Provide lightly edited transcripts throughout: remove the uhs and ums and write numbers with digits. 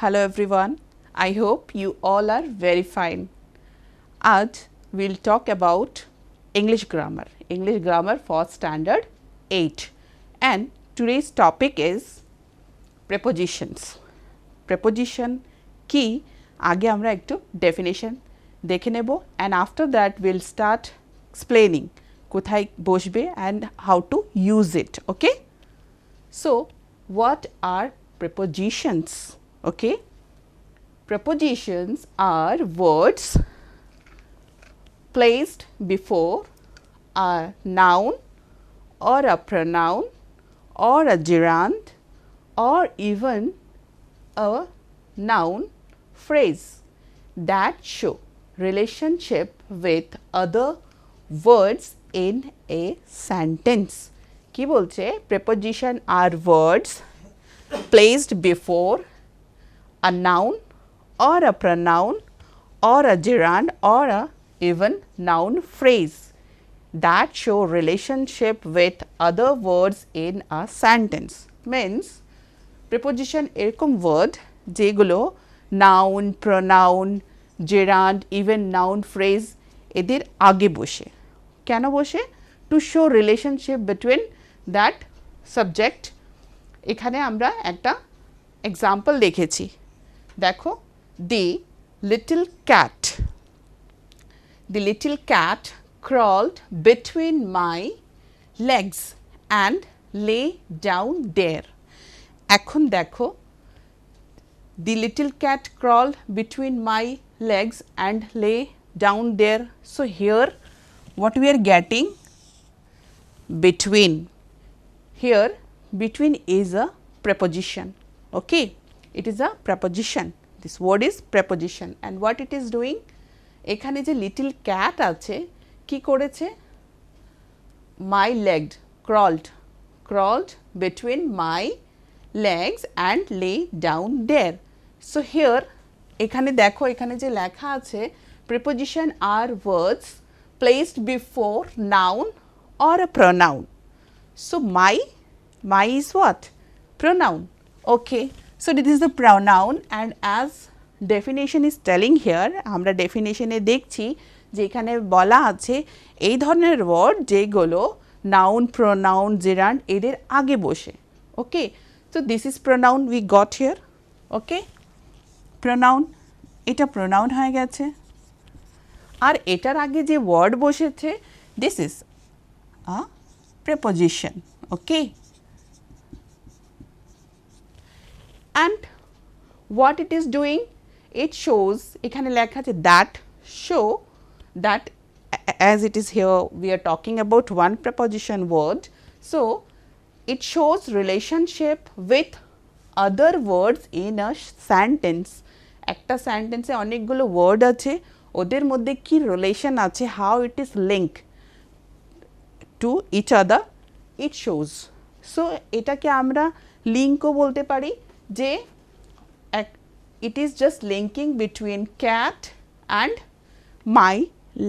Hello everyone, I hope you all are very fine. आज we'll talk about English grammar for standard 8 and today's topic is prepositions. Preposition কি আগে আমরা একটু definition দেখে নেব and after that we'll start explaining কোথায় বসবে and how to use it, okay? So, what are prepositions? Okay, prepositions are words placed before a noun or a pronoun or a gerund or even a noun phrase that show relationship with other words in a sentence. কি বলছে? Preposition are words placed before a noun or a pronoun or a gerund or a even noun phrase that show relationship with other words in a sentence. Means preposition এরকম word যেগুলো noun, pronoun, gerund, even noun phrase এদের আগে বসে। কেন বসে? To show relationship between that subject. এখানে আমরা একটা example দেখেছি। দেখো, the little cat crawled between my legs and lay down there. এখন দেখো, the little cat crawled between my legs and lay down there. So, here what we are getting? Between. Here between is a preposition, okay? It is a preposition. This word is preposition and what it is doing? এখানে যে little cat আছে কি করেছে? My leg crawled between my legs and lay down there. So here এখানে দেখো এখানে যে লেখা আছে preposition are words placed before noun or a pronoun. So my is what? Pronoun. Okay. So this is the pronoun and as definition is telling here, আমরা definition এ দেখছি যে এখানে বলা আছে এই ধরনের word যেগুলো noun, pronoun, gerund এদের আগে বসে। Okay. So this is pronoun we got here. Okay. Pronoun, এটা pronoun হয়ে গেছে। আর এটার আগে যে word বসেছে, this is a preposition, okay? And what it is doing? It shows, এখানে লেখা আছে that show that as it is here we are talking about one preposition word. So, it shows relationship with other words in a sentence. একটা sentence এ অনেকগুলো word আছে, ওদের মধ্যে কি relation আছে, how it is linked to each other, it shows. So, এটাকে আমরা link ও বলতে পারি যে it is just linking between cat and my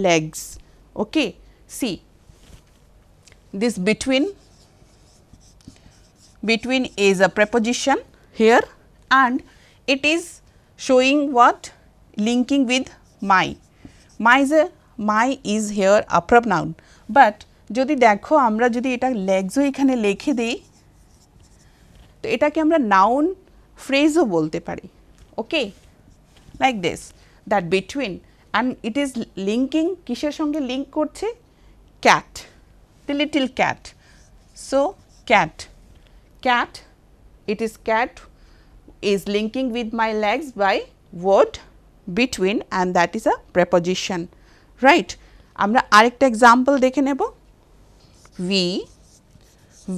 legs. Okay. See, this between is a preposition here and it is showing what? Linking with my. My is here a pronoun. But যদি দেখো আমরা যদি এটা লেগসও এখানে লিখে দেই তো এটাকে আমরা নাউন ফ্রেজও বলতে পারি, okay? Like this, that between and it is linking কিসের সঙ্গে লিঙ্ক করছে? Cat, the little cat. So cat it is cat is linking with my legs by word between and that is a preposition, right? আমরা আরেকটা example দেখে নেব। We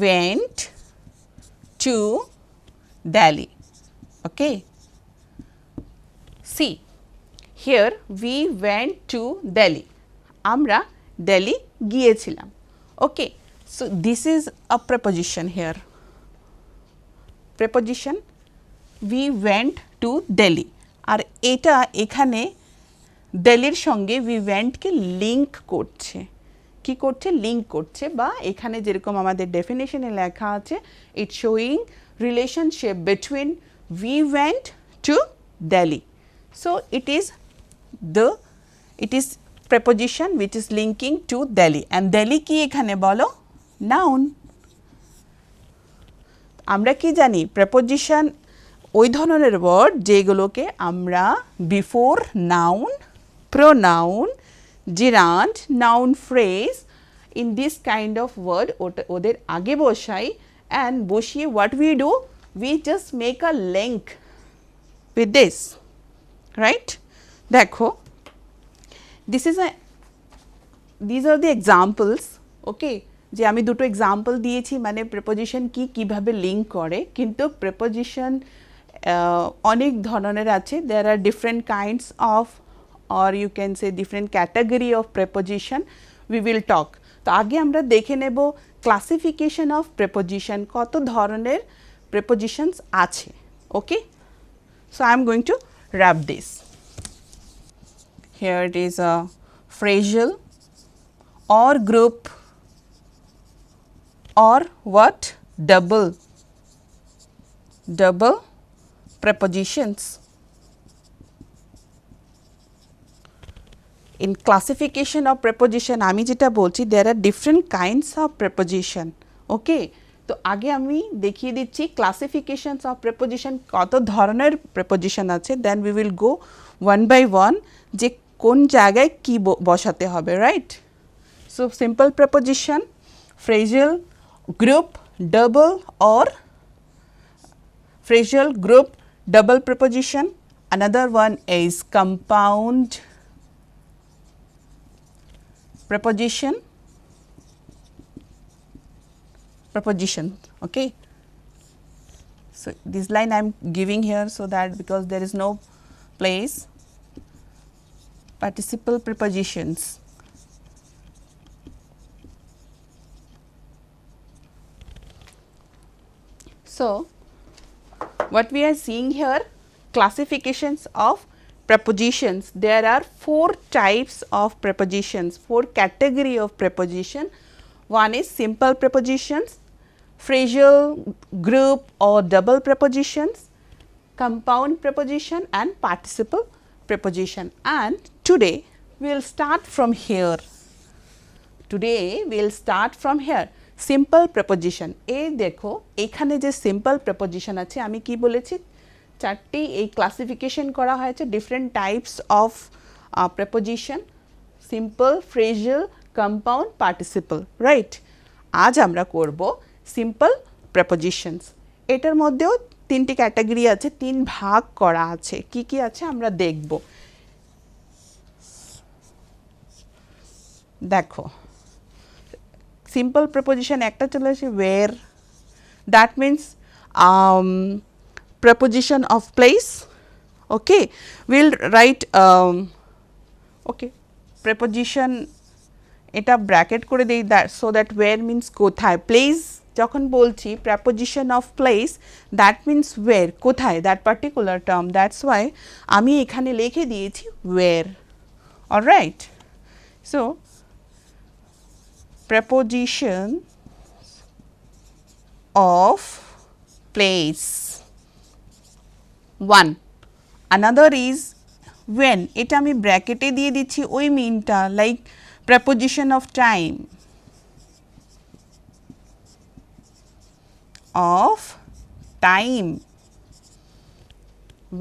went to Delhi. Okay. See, here we went to Delhi. আমরা দিল্লি গিয়েছিলাম। Okay. So, this is a preposition here. Preposition we went to Delhi. আর এটা এখানে দিল্লির সঙ্গে we went কে লিঙ্ক করছে। কি করছে? লিঙ্ক করছে বা এখানে যেরকম আমাদের ডেফিনেশনে লেখা আছে, it showing relationship between we went to Delhi. So, it is preposition which is linking to Delhi, and Delhi ki ekhane bolo noun. আমরা কি জানি preposition ওই ধরনের ওয়ার্ড যেগুলোকে আমরা before noun, pronoun, জিরান্ড, noun phrase in this kind of word ওদের আগে বসাই, and বসিয়ে what we do, we just make a link with this, right? দেখো, these are the examples, okay? যে আমি দুটো এক্সাম্পল দিয়েছি, মানে প্রেপোজিশন কি কিভাবে লিঙ্ক করে, কিন্তু প্রেপোজিশন অনেক ধরনের আছে। there are different kinds of, or you can say different category of preposition, we will talk. তো আগে আমরা দেখে নেব ক্লাসিফিকেশন অফ প্রেপোজিশন, কত ধরনের প্রেপোজিশনস আছে, okay? So I am going to wrap this. Here it is a phrasal or group or what, double prepositions. In classification of preposition আমি যেটা বলছি, there are different kinds of preposition, okay? তো আগে আমি দেখিয়ে দিচ্ছি classifications of preposition, কত ধরনের preposition আছে, then we will go one by one যে কোন জায়গায় কি বসাতে হবে, right? So simple preposition, phrasal, group, double or phrasal, group, double preposition. Another one is compound preposition, okay? So this line I am giving here so that because there is no place, participle prepositions. So what we are seeing here, classifications of prepositions. There are 4 types of prepositions, 4 category of preposition. One is simple prepositions, phrasal, group or double prepositions, compound preposition and participle preposition. And today we will start from here. Simple preposition. এই দেখো এখানে যে simple preposition আছে, আমি কি বলেছি, চারটি এই ক্লাসিফিকেশন করা হয়েছে different types of preposition, simple, phrasal, compound, participle, right? আজ আমরা করব সিম্পল প্রেপোজিশনস। এটার মধ্যেও 3টি ক্যাটাগরি আছে, 3 ভাগ করা আছে। কি কি আছে আমরা দেখব। দেখো, সিম্পল প্রেপোজিশন একটা চলে আসে ওয়ের, that means preposition of place, okay? We will write okay, preposition এটা ব্র্যাকেট করে দেই, that so that where means কোথায়, place যখন বলছি preposition of place that means where, কোথায়, that particular term, that's why আমি এখানে লিখে দিয়েছি where, alright? So preposition of place. 1. Another is when, এটা আমি ব্র্যাকেটে দিয়ে দিচ্ছি ওই মিনটা, like preposition of time,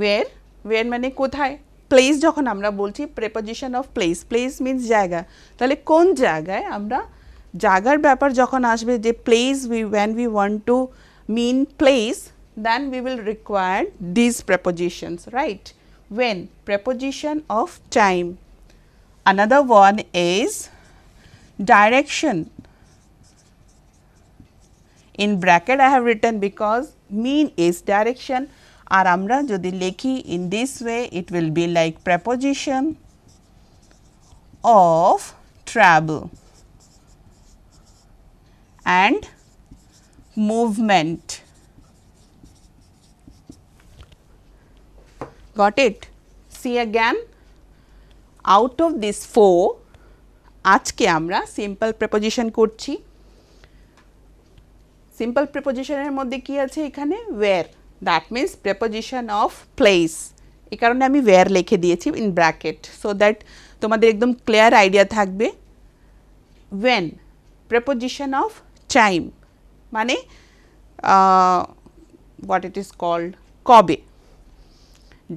where মানে কোথায়, প্লেস যখন আমরা বলছি preposition of place means জায়গা, তাহলে কোন জায়গায়, আমরা জায়গার ব্যাপার যখন আসবে, যে place, when we want to mean place, then we will require these prepositions, right? When, preposition of time. Another one is direction. In bracket I have written because mean is direction, আর আমরা যদি লিখি in this way it will be like preposition of travel and movement. Got it? See again, out of these 4 আজকে আমরা simple preposition করছি। Simple প্রেপোজিশনের মধ্যে কি আছে, এখানে where, that means preposition of place, এই কারণে আমি ওয়্যার লিখে দিয়েছি ইন ব্র্যাকেট সো দ্যাট তোমাদের একদম ক্লিয়ার আইডিয়া থাকবে। when, preposition of time মানে what it is called কবে।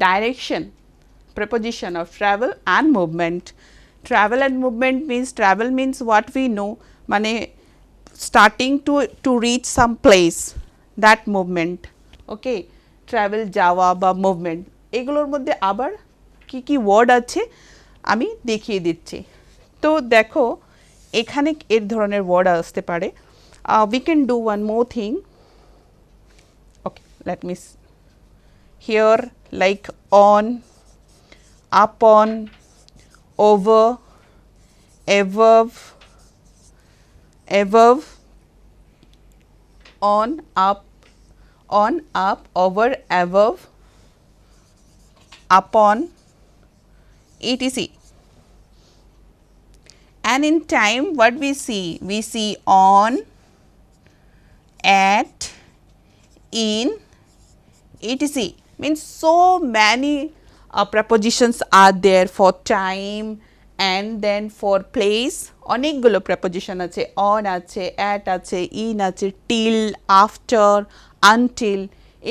direction, preposition of travel and movement, travel and movement means travel means what we know মানে starting to reach some place, that movement, okay, travel যাওয়া বা movement, এগুলোর মধ্যে আবার কি কি ওয়ার্ড আছে আমি দেখিয়ে দিচ্ছি। তো দেখো এখানে এর ধরনের ওয়ার্ড আসতে পারে। we can do one more thing, okay, let me here like on, upon, over, above, on, up, over, above, upon, etc. And in time what we see on, at, in, etc. means so many prepositions are there for time and then for place, অনেকগুলো preposition আছে, on আছে, at আছে, in আছে, till, after, until,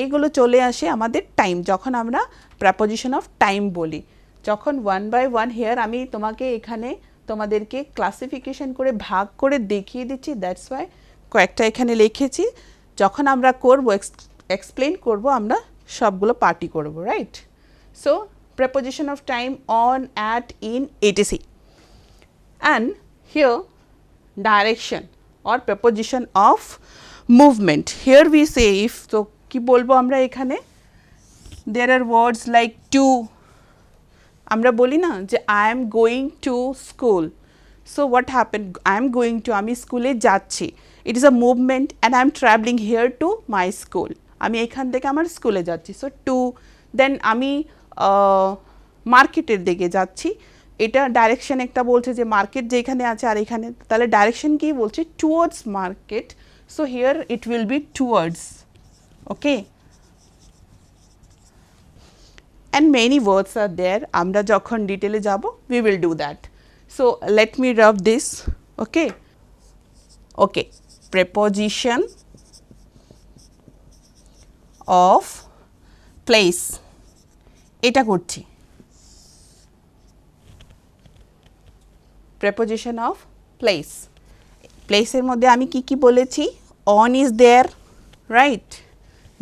এগুলো চলে আসে আমাদের time যখন আমরা preposition of time বলি। যখন one by one here আমি তোমাকে এখানে তোমাদেরকে ক্লাসিফিকেশন করে ভাগ করে দেখিয়ে দিচ্ছি, দ্যাটস ওয়াই কয়েকটা এখানে লিখেছি, যখন আমরা করব এক্সপ্লেন করব আমরা সবগুলো পার্টি করব, right. So preposition of time on, at, in, etc. and here direction or preposition of movement, here we say if, তো কি বলবো আমরা এখানে, there are words like to, আমরা বলি না যে I am going to school, so what happened, I am going to, আমি স্কুলে যাচ্ছি, it is a movement and I am traveling here to my school, আমি এখান থেকে আমার স্কুলে যাচ্ছি, so to, then আমি মার্কেটের দিকে যাচ্ছি, এটা ডাইরেকশন একটা বলছে যে মার্কেট যেখানে আছে আর এখানে, তাহলে ডাইরেকশন কি বলছে towards market, so here it will be towards, okay. and many words are there, আমরা যখন ডিটেলে যাব we will do that, so let me rub this, okay. okay, preposition of place, এটা করছি, preposition of place, place এর মধ্যে আমি কি কি বলেছি, on is there, right,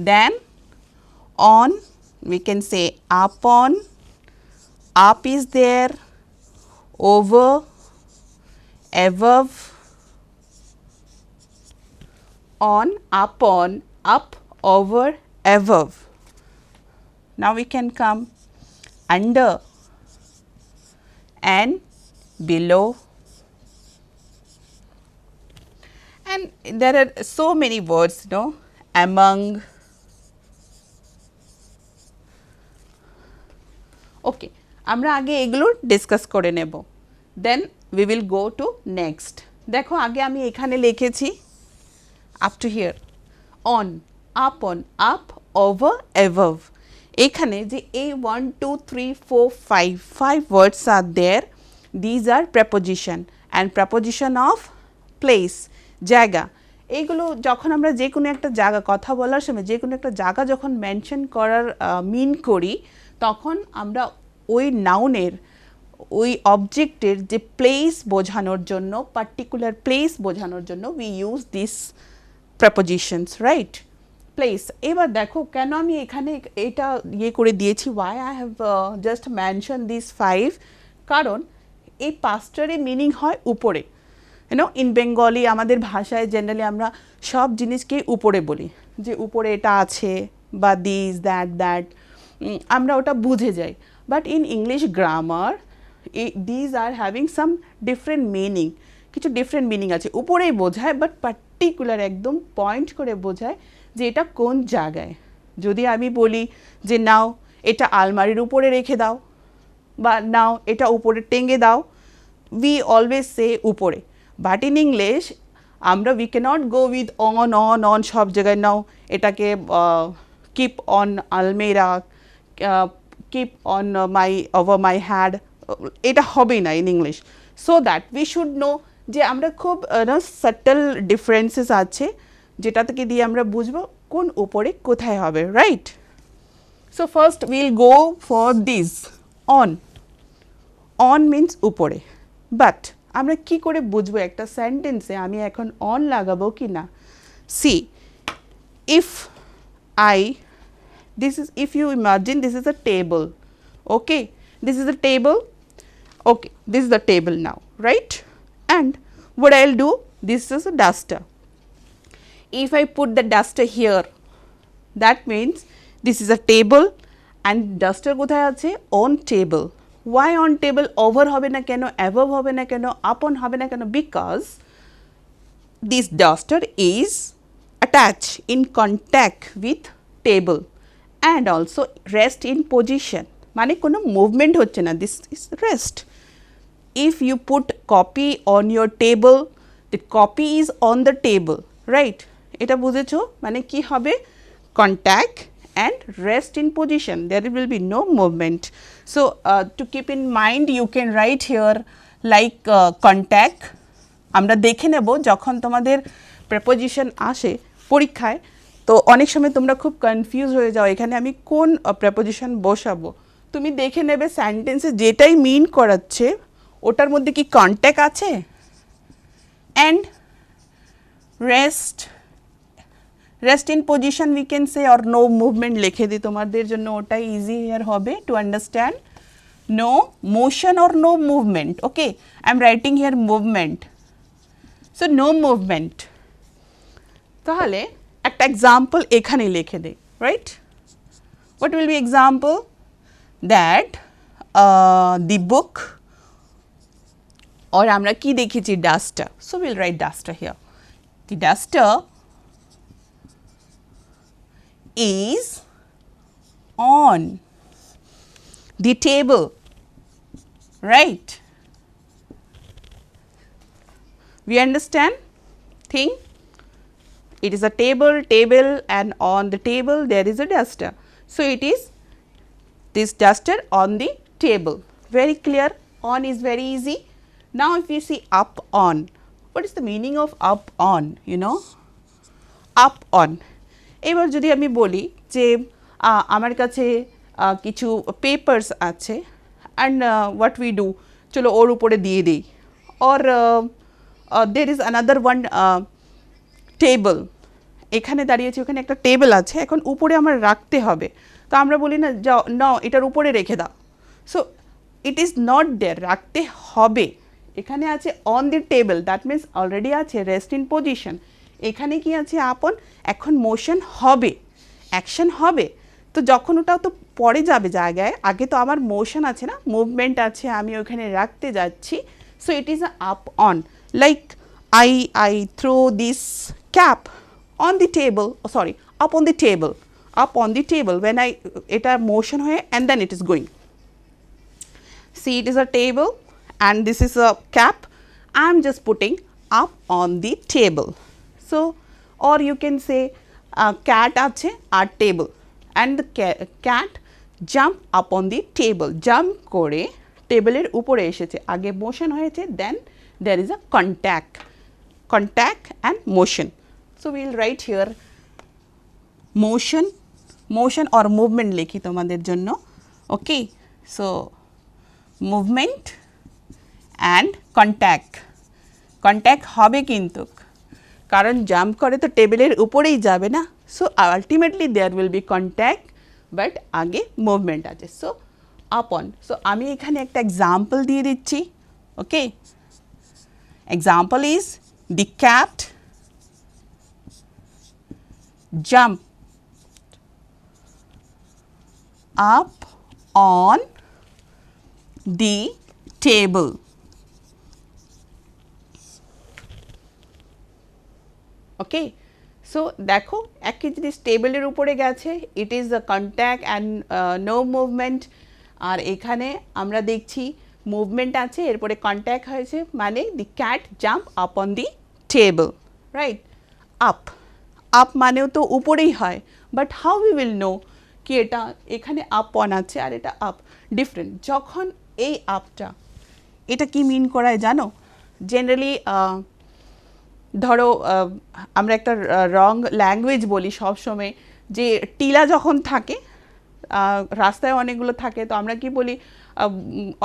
then on we can say upon, up is there, over, above, on, upon, up, over, above. Now we can come under and below, and there are so many words, no, among, ওকে, আমরা আগে এগুলো discuss করে নেব, then we will go to next. দেখো আগে আমি এখানে লিখেছি up to here, on, upon, up, over, above, এখানে যে এই 1 2 3 4 5 words are there, these are preposition and preposition of place, জায়গা। এইগুলো যখন আমরা যে কোনো একটা জায়গা কথা বলার সময় যে কোনো একটা জায়গা যখন মেনশন করার মিন করি, তখন আমরা ওই নাউনের ওই অবজেক্টের যে প্লেস বোঝানোর জন্য, পার্টিকুলার প্লেস বোঝানোর জন্য we use this prepositions, right, place. এবার দেখো কেন আমি এখানে এটা ইয়ে করে দিয়েছি, why I have just mention this 5, কারণ এই পাঁচটারই মিনিং হয় উপরে, ইউনো ইন বেঙ্গলি আমাদের ভাষায় জেনারেলি আমরা সব জিনিসকে উপরে বলি, যে উপরে এটা আছে বা দিস দ্যাট আমরা ওটা বুঝে যাই, but in English grammar these are having some different meaning, কিছু ডিফারেন্ট মিনিং আছে, উপরেই বোঝায় বাট পার্টিকুলার একদম পয়েন্ট করে বোঝায় যে এটা কোন জায়গায়। যদি আমি বলি যে নাও এটা আলমারির উপরে রেখে দাও বা নাও এটা উপরে টেঙ্গে দাও, উই অলওয়েজ সে উপরে, বাট ইন ইংলিশ আমরা we can't go with on সব জায়গায় নাও এটাকে keep on almirah, keep on my over my head, এটা হবে না in English. So that we should know যে আমরা খুব subtle differences আছে যেটা থেকে দিয়ে আমরা বুঝবো কোন উপরে কোথায় হবে, right? So first we will go for this on. On means উপরে, but আমরা কি করে বুঝবো একটা সেন্টেন্সে আমি এখন on লাগাবো কি না? See, if you imagine this is a table, okay, this is a table, okay, this is the table now, right? And what I will do, this is a duster. If I put the duster here, that means this is a table and duster কোথায় আছে? On table. Why on table? Over হবে না কেন, above হবে না কেন, upon হবে না কেন? Because this duster is attached in contact with table and also rest in position, মানে কোনো movement হচ্ছে না, this is rest. If you put copy on your table, the copy is on the table, right? এটা বুঝেছো? মানে কি হবে? Contact and rest in position, there will be no movement. So to keep in mind, you can write here like contact. আমরা দেখে নেব যখন তোমাদের preposition আসে পরীক্ষায়, তো অনেক সময় তোমরা খুব কনফিউজ হয়ে যাও এখানে আমি কোন preposition বসাবো। তুমি দেখে নেবে সেন্টেন্সে যেটাই মিন করাচ্ছে ওটার মধ্যে কি কন্ট্যাক্ট আছে, and rest in position we can say, or no movement লিখে দিই তোমাদের জন্য, ওটাই easier হবে to understand. No motion or no movement, okay, I am writing here movement, so no movement. তাহলে একটা example এখানে লিখে দেই, right? What will be example? That the book, or আমরা কি দেখেছি duster, so we will write duster here. The duster is on the table, right? We understand thing? It is a table and on the table there is a duster. So it is this duster on the table. Very clear? On is very easy. Now if you see up on, what is the meaning of up on, you know? Up on. এবার যদি আমি বলি যে আমার কাছে কিছু papers আছে and what we do, চলো ওর উপরে দিয়ে দিই, or there is another one table, এখানে দাঁড়িয়েছি ওখানে একটা টেবিল আছে, এখন উপরে আমার রাখতে হবে, তো আমরা বলি না যাও নাও এটার উপরে রেখে দাও। So it is not there, রাখতে হবে, এখানে আছে on the table, that means already আছে রেস্ট ইন পজিশন, এখানে কি আছে আপন, এখন মোশন হবে, অ্যাকশন হবে, তো যখন ওটাও তো পরে যাবে জায়গায়, আগে তো আমার মোশন আছে না, মুভমেন্ট আছে, আমি ওখানে রাখতে যাচ্ছি, so it is up on, like I throw this cap on the table, sorry, up on the table when এটা মোশন হয়ে and then it is going. See, it is a table and this is a cap, I am just putting up on the table. So or you can say cat আছে আর table and the cat jump up on the table, jump করে টেবিলের উপরে এসেছে, আগে motion হয়েছে, then there is a contact and motion. So we will write here motion or movement লিখি তোমাদের জন্য, okay. So movement and contact হবে কিন্তু, কারণ জাম্প করে তো টেবিলের উপরেই যাবে না, so ultimately there will be contact, but আগে মুভমেন্ট আছে, সো আপন। সো আমি এখানে একটা এক্সাম্পল দিয়ে দিচ্ছি, okay. Example is the cat jumped up on the table. Okay, so দেখো একই জিনিস টেবিলের উপরে গেছে, it is a contact and no movement, আর এখানে আমরা দেখছি মুভমেন্ট আছে, এরপরে কন্ট্যাক্ট হয়েছে, মানে the cat jump up on the table, right? Up মানেও তো উপরেই হয়, but how we will know কি এটা এখানে আপ অন আছে আর এটা আপ ডিফারেন্ট। যখন এই আপটা এটা কি মিন করায় জানো? জেনারেলি ধরো আমরা একটা রং ল্যাঙ্গুয়েজ বলি সবসময়, যে টিলা যখন থাকে রাস্তায় অনেকগুলো থাকে, তো আমরা কি বলি,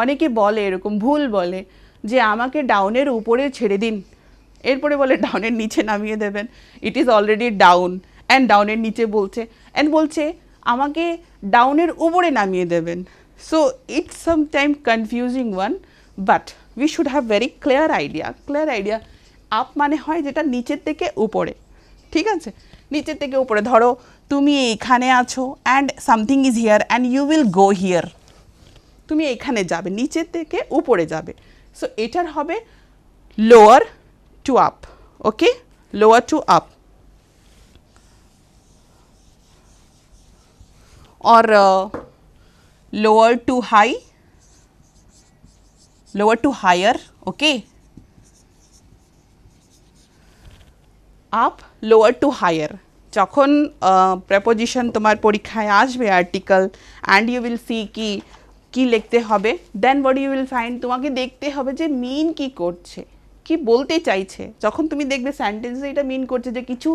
অনেকে বলে এরকম ভুল বলে যে আমাকে ডাউনের উপরে ছেড়ে দিন, এরপরে বলে ডাউনের নিচে নামিয়ে দেবেন। It is already down and ডাউনের নিচে বলছে অ্যান্ড বলছে আমাকে ডাউনের উপরে নামিয়ে দেবেন। So it's sometime confusing one, but we should have very clear idea. Up মানে হয় যেটা নিচের থেকে উপরে, ঠিক আছে, নিচের থেকে উপরে। ধরো তুমি এইখানে আছো and something is here and you will go here, তুমি এখানে যাবে, নিচের থেকে উপরে যাবে। সো এটার হবে lower to up, okay, lower to up. or lower to high, lower to higher, okay, up, lower to higher। যখন preposition তোমার পরীক্ষায় আসবে article and you will see কি কি লিখতে হবে, then what you will find, তোমাকে দেখতে হবে যে মিন কি করছে, কি বলতে চাইছে। যখন তুমি দেখবে সেন্টেন্সে এটা মিন করছে যে কিছু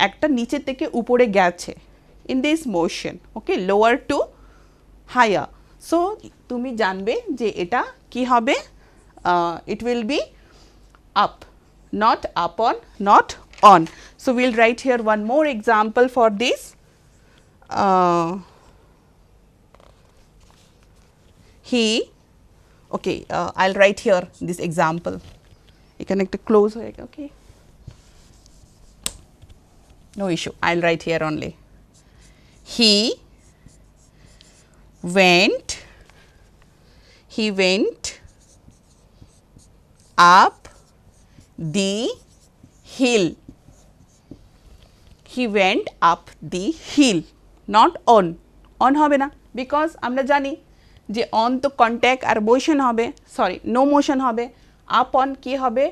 একটা নিচের থেকে উপরে গেছে in this motion, okay, lower to higher, so তুমি জানবে যে এটা কি হবে, it will be up, not up on, not on। so we'll write here one more example for this, he, okay, I'll write here this example, এখানে একটা close হয়ে গেল, okay, no issue, I'll write here only। He went up the hill, he went up the hill, not on, on হবে না, because আমরা জানি যে on তো কন্ট্যাক্ট আর মোশন হবে, সরি নো মোশন হবে, আপ অন কি হবে,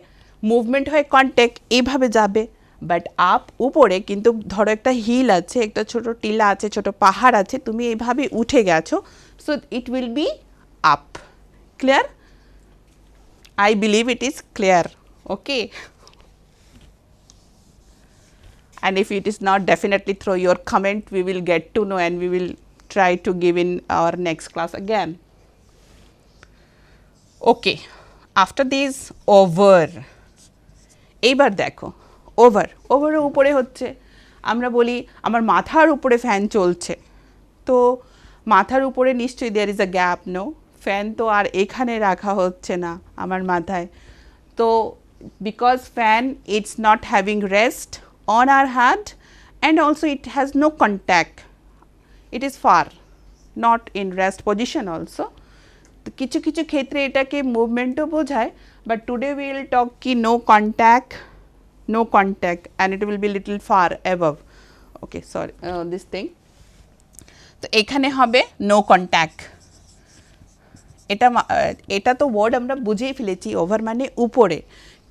মুভমেন্ট হয়ে কন্ট্যাক্ট এইভাবে যাবে, বাট আপ উপরে, কিন্তু ধরো একটা হিল আছে, একটা ছোট টিলা আছে, ছোট পাহাড় আছে, তুমি এইভাবে উঠে গেছো, so it will be up. Clear? I believe it is clear, okay, and if it is not, definitely throw your comment, we will get to know and we will try to give in our next class again, okay। after this over, এইবার দেখো over, ওভারের উপরে হচ্ছে, আমরা বলি আমার মাথার উপরে ফ্যান চলছে, তো মাথার উপরে নিশ্চয়ই there is a gap, no, fan তো আর এখানে রাখা হচ্ছে না আমার মাথায়, তো because fan it's not having rest on our head and also it has no contact, it is far, not in rest position also, তো কিছু কিছু ক্ষেত্রে এটাকে মুভমেন্টও বোঝায়, বাট টুডে উইল টক কি no contact, no contact and it will be little far above, okay, sorry, this thing, তো এখানে হবে no contact, এটা তো ওয়ার্ড আমরা বুঝেই ফেলেছি, ওভার মানে উপরে,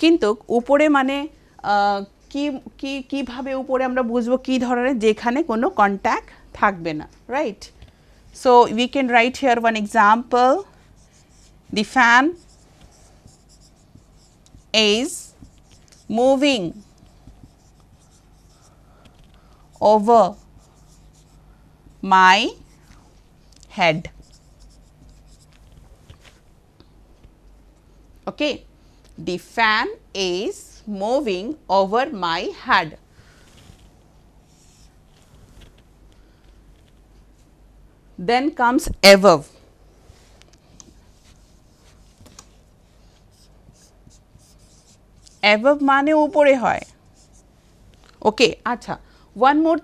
কিন্তু উপরে মানে কি কি কিভাবে উপরে আমরা বুঝবো কি ধরনের, যেখানে কোনো কন্ট্যাক্ট থাকবে না, right. So we can right here one example, the fan is moving over my head, okay, the fan is moving over my head, then comes above, above মানে উপরে হয়, ওকে। আচ্ছা, one more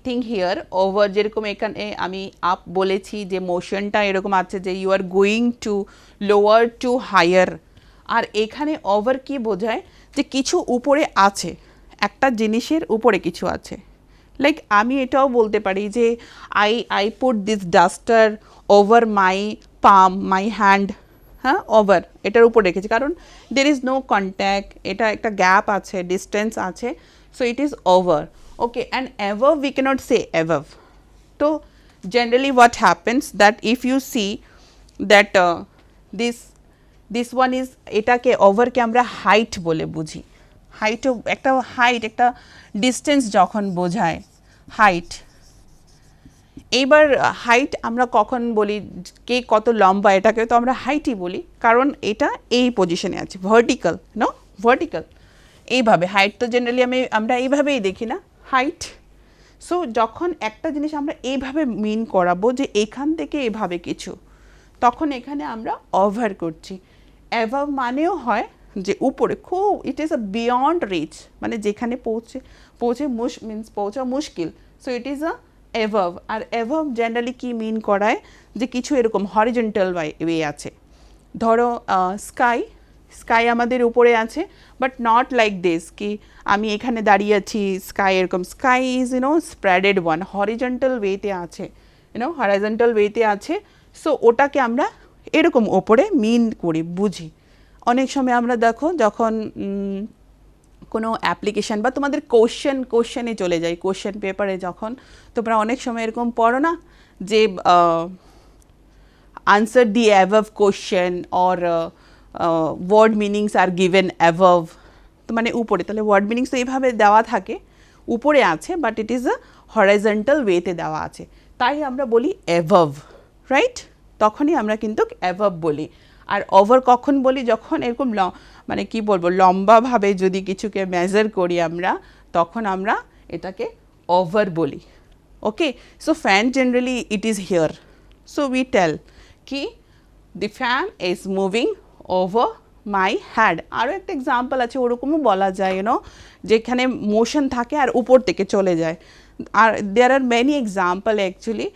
thing here, over যেরকম এখানে আমি up বলেছি যে মোশনটা এরকম আছে যে you are going to lower to higher, আর এখানে ওভার কি বোঝায়, যে কিছু উপরে আছে, একটা জিনিসের উপরে কিছু আছে, লাইক আমি এটাও বলতে পারি যে I put this duster over my palm, my hand, হ্যাঁ, ওভার এটার উপর রেখেছি, কারণ দের ইজ নো কন্ট্যাক্ট, এটা একটা গ্যাপ আছে, ডিস্টেন্স আছে, so it is over. Okay, and above we cannot say above. So generally what happens that if you see that this one is এটাকে over কে আমরা height বলে বুঝি, height একটা height একটা distance যখন বোঝায় height। এইবার হাইট আমরা কখন বলি কে কত লম্বা, এটাকে তো আমরা হাইটই বলি, কারণ এটা এই পজিশনে আছে ভার্টিক্যাল, নো ভার্টিক্যাল এইভাবে। হাইট তো জেনারেলি আমরা এইভাবেই দেখি না হাইট। সো যখন একটা জিনিস আমরা এইভাবে মিন করাবো যে এখান থেকে এভাবে কিছু, তখন এখানে আমরা ওভার করছি। অ্যাভাব মানেও হয় যে উপরে খুব, it is a beyond reach, মানে যেখানে পৌঁছে মিনস পৌঁছা মুশকিল। So it is a above. আর অ্যাভাব জেনারেলি কি মিন করায় যে কিছু এরকম হরিজন্টাল ওয়ে আছে। ধরো স্কাই আমাদের উপরে আছে, বাট নট লাইক দিস কি আমি এখানে দাঁড়িয়ে আছি স্কাই এরকম। Sky is spreaded one, horizontal ওয়েতে আছে, হরিজন্টাল ওয়েতে আছে। সো ওটাকে আমরা এরকম ওপরে মিন করি, বুঝি। অনেক সময় আমরা দেখো যখন কোনো অ্যাপ্লিকেশান বা তোমাদের কোশ্চেনে চলে যায়, কোশ্চেন পেপারে যখন তোমরা অনেক সময় এরকম পড়ো না যে answer the above question or word meanings are given above, তো মানে উপরে, তাহলে ওয়ার্ড মিনিংস তো এইভাবে দেওয়া থাকে, উপরে আছে, but it is a horizontal ওয়েতে দেওয়া আছে, তাই আমরা বলি অ্যাভাব, রাইট? তখনই আমরা কিন্তু অ্যাভাব বলি। আর ওভার কখন বলি? যখন এরকম মানে কি বলবো, লম্বাভাবে যদি কিছুকে মেজার করি আমরা, তখন আমরা এটাকে ওভার বলি। Okay, so fan generally it is here, so we tell কি the fan is moving over my head. আরও একটা এক্সাম্পল আছে, ওরকমও বলা যায়, যেখানে মোশন থাকে আর উপর থেকে চলে যায়। আর দেয়ার আর মেনি এক্সাম্পল অ্যাকচুয়ালি।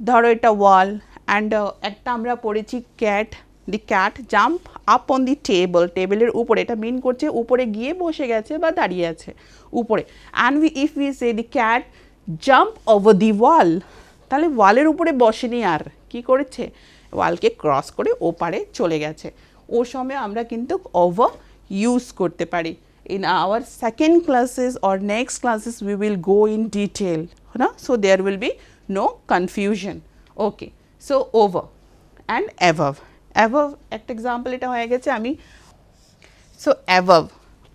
ধরো এটা ওয়াল, অ্যান্ড একটা আমরা পড়েছি cat, the cat jump up on দি টেবিলের উপরে, এটা মিন করছে উপরে গিয়ে বসে গেছে বা দাঁড়িয়ে আছে উপরে। And if we say the cat jump over the wall, তাহলে ওয়ালের উপরে বসেনি, আর কি করেছে, ওয়ালকে ক্রস করে ওপারে চলে গেছে। ও সময় আমরা কিন্তু ওভার ইউজ করতে পারি। In our second classes or next classes we will go in detail, না? So there will be no confusion. Okay, so over and above. Above একটা এক্সাম্পল এটা হয়ে গেছে আমি। সো অ্যাভাব,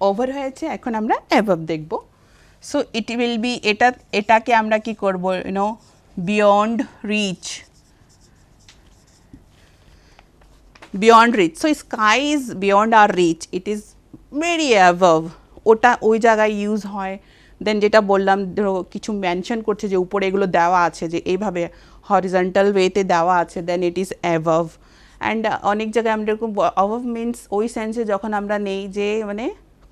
ওভার হয়েছে, এখন আমরা অ্যাভাব দেখব। সো ইট উইল বি, এটাকে আমরা কি করব, beyond reach, beyond reach. So sky is beyond our reach, it is very above, ওটা ওই জায়গায় ইউজ হয়। দেন যেটা বললাম, ধরো কিছু মেনশন করছে যে উপরে এগুলো দেওয়া আছে, যে এইভাবে হরিজন্টাল ওয়েতে দেওয়া আছে, দেন ইট ইজ অ্যাভাব। অ্যান্ড অনেক জায়গায় আমরা এরকম অ্যাভাব মিনস ওই সেন্সে যখন আমরা নেই যে মানে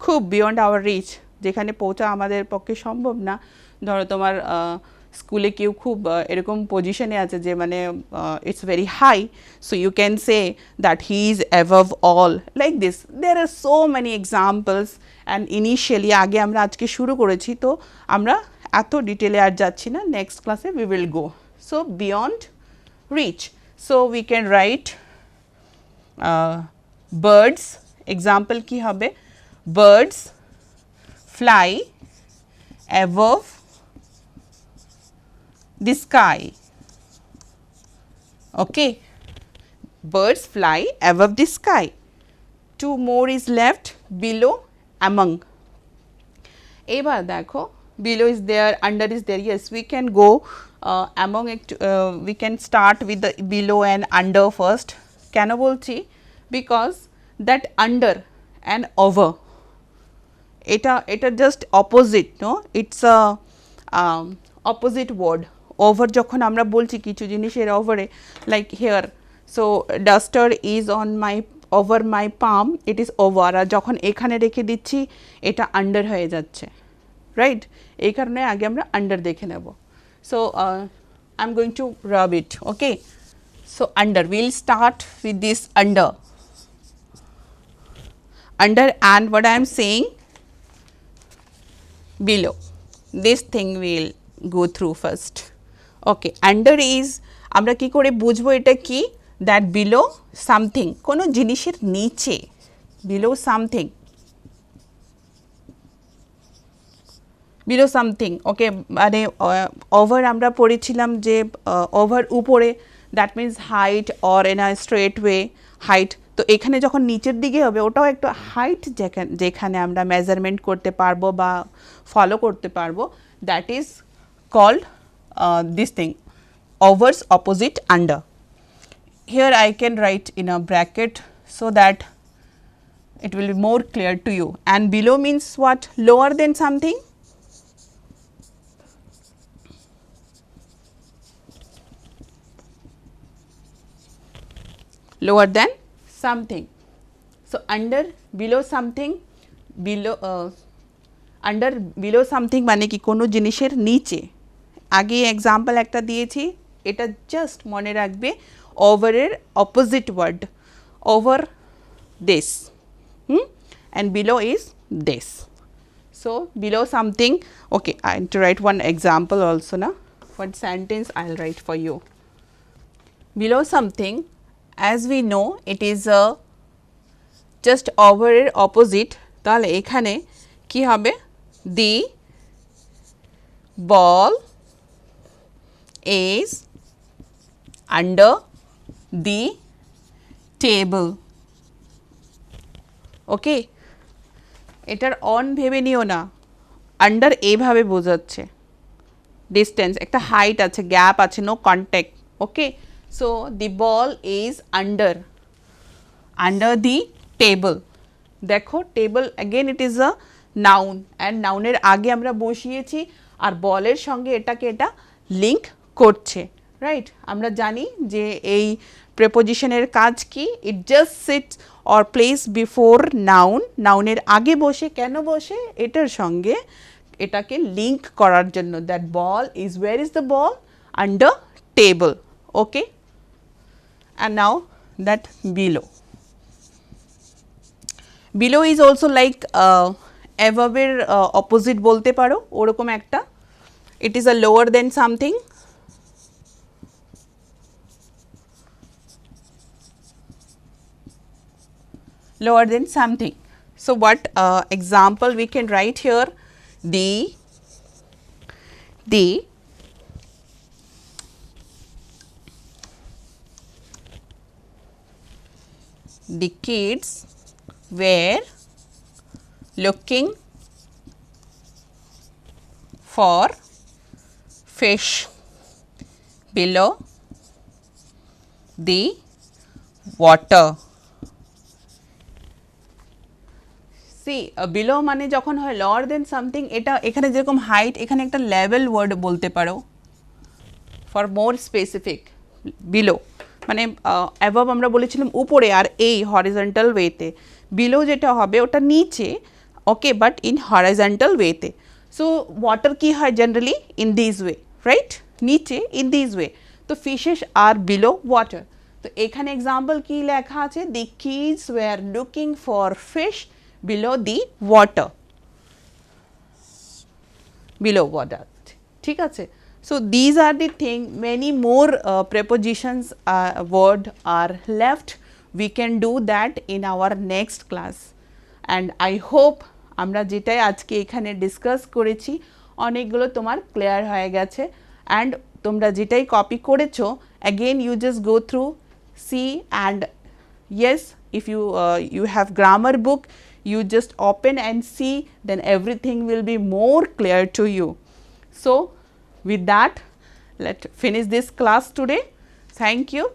খুব বিয়ন্ড আওয়ার রিচ, যেখানে পৌঁছা আমাদের পক্ষে সম্ভব না। ধরো তোমার স্কুলে কেউ খুব এরকম পজিশনে আছে যে মানে it's very high, so you can say that he is above all, like this. There are so many examples. And initially আগে আমরা আজকে শুরু করেছি, তো আমরা এত ডিটেলে আর যাচ্ছি না, নেক্সট ক্লাসে we will go. So beyond reach, so we can write birds, example কি হবে, birds fly above the sky. Okay, birds fly above the sky. Two more is left, below, among. এবার দেখো, below is there, under is there. Yes, we can go among it, we can start with the below and under first. কেন বলছি? Because that under and over, এটা just opposite, no? It's a opposite word. Over যখন আমরা বলছি কিছু জিনিসের ওভারে, like here, so duster is on my over my palm, it is over. আর যখন এখানে রেখে দিচ্ছি এটা আন্ডার হয়ে যাচ্ছে, রাইট? এই কারণে আগে আমরা আন্ডার দেখে নেব। So I am going to rub it, okay? So under, will start with this under, and what I am saying below, this thing will go through first. Okay, under is, আমরা কি করে বুঝবো এটা কি? That below something, কোনো জিনিসের নিচে, below something. Below something okay মানে ওভার আমরা পড়েছিলাম যে ওভার উপরে that means height or in a straight way height, তো এখানে যখন নিচের দিকে হবে ওটাও একটা হাইট যেখানে আমরা মেজারমেন্ট করতে পারবো বা ফলো করতে পারবো, that is called this thing overs opposite under. Here I can write in a bracket so that it will be more clear to you. And below means what? Lower than something. Lower than something. So under below something, below under below something মানে কি কোনো জিনিসের নিচে। আগে example একটা দিয়েছি, এটা just মনে রাখবে ওভারের opposite word, over this and below is this. So below something, okay, I am to write one example also now. One sentence I will write for you. Below something, as we know, it is a just over এর opposite, তাহলে এখানে কি হবে? The ball is under the table. ওকে, এটার on ভেবে নিও না, under এইভাবে বোঝাচ্ছে, ডিস্টেন্স একটা হাইট আছে, গ্যাপ আছে, no contact. Okay, so the ball is under the table. দেখো table again it is a noun and নাউনের আগে আমরা বসিয়েছি আর বলের সঙ্গে এটাকে এটা লিঙ্ক করছে, রাইট? আমরা জানি যে এই প্রেপোজিশনের কাজ কি, it just sits or place before noun, নাউনের আগে বসে, কেন বসে? এটার সঙ্গে এটাকে লিঙ্ক করার জন্য। That ball is, where is the ball? Under table. Okay, and now that below, below is also like অ্যাভাবের অপোজিট বলতে পারো, ওরকম একটা, it is a lower then something, lower than something. So what example we can write here? The kids were looking for fish below the water. See below মানে যখন হয় lower then something, এটা এখানে যেরকম হাইট, এখানে একটা level word বলতে পারো ফর মোর স্পেসিফিক। বিলো মানে অ্যাবভ আমরা বলেছিলাম উপরে, আর এই হরিজন্টাল ওয়েতে, বিলো যেটা হবে ওটা নিচে, ওকে, বাট ইন হরিজন্টাল ওয়েতে। সো ওয়াটার কি হয় generally in this way, right? নিচে ইন দিস ওয়ে, তো ফিশেস আর বিলো ওয়াটার। তো এখানে এক্সাম্পল কি লেখা আছে? The kids were looking for fish below the water, below water, ঠিক আছে? So these are the thing, many more prepositions word are left, we can do that in our next class, and I hope আমরা যেটাই আজকে এখানে discuss করেছি অনেকগুলো তোমার clear হয়ে গেছে, and তোমরা যেটাই কপি করেছো again you just go through, see, and yes, if you have grammar book, you just open and see, then everything will be more clear to you. So with that, let's finish this class today. Thank you.